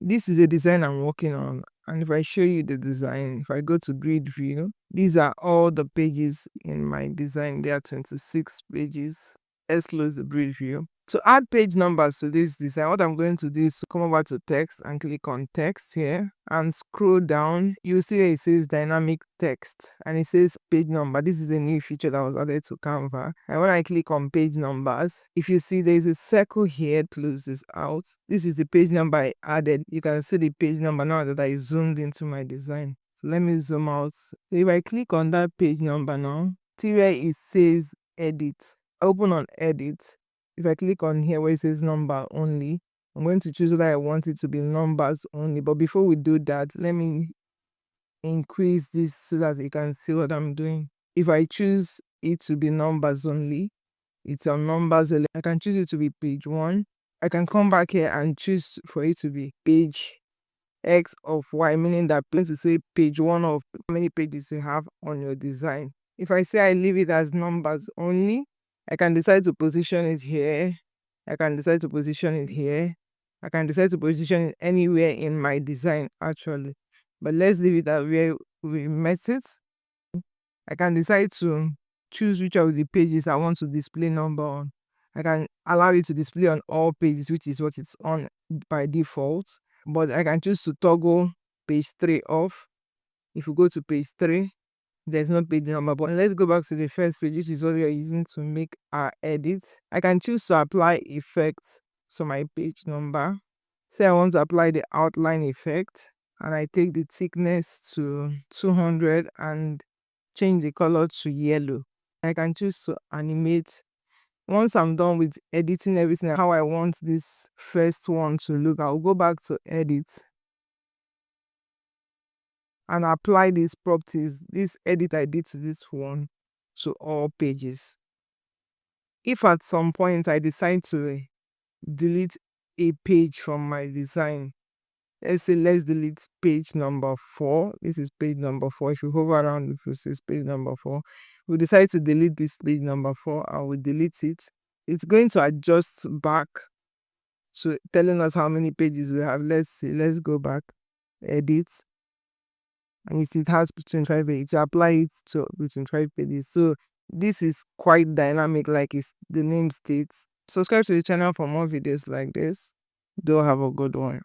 This is a design I'm working on, and if I show you the design, if I go to grid view, these are all the pages in my design. There are 26 pages. Let's close the grid view. To add page numbers to this design, what I'm going to do is to come over to text and click on text here and scroll down. You'll see where it says dynamic text and it says page number. This is a new feature that was added to Canva. And when I click on page numbers, if you see there's a circle here, close this out. This is the page number I added. You can see the page number now that I zoomed into my design. So let me zoom out. So if I click on that page number now, see where it says edit. Open on edit. If I click on here where it says number only, I'm going to choose whether I want it to be numbers only. But before we do that, let me increase this so that you can see what I'm doing. If I choose it to be numbers only, it's on numbers only. I can choose it to be page 1. I can come back here and choose for it to be page X of Y, meaning that I'm going to say page 1 of how many pages you have on your design. If I say I leave it as numbers only, I can decide to position it here. I can decide to position it here. I can decide to position it anywhere in my design actually. But let's leave it at where we met it. I can decide to choose which of the pages I want to display number on. I can allow it to display on all pages, which is what it's on by default. But I can choose to toggle page 3 off. If you go to page 3, there's no page number. But let's go back to the first page, which is what we are using to make our edits. I can choose to apply effects to my page number. Say I want to apply the outline effect, and I take the thickness to 200 and change the color to yellow. I can choose to animate. Once I'm done with editing everything how I want this first one to look, I'll go back to edit and apply these properties, this edit I did to this one, to all pages. If at some point I decide to delete a page from my design, let's say let's delete page number 4. This is page number 4. If you hover around, if you see page number 4, we decide to delete this page number 4 and we delete it. It's going to adjust back to telling us how many pages we have. Let's see, let's go back, edit, and you see it has 25 pages. To apply it to 25 pages. So this is quite dynamic, like the name states. Subscribe to the channel for more videos like this. Do have a good one.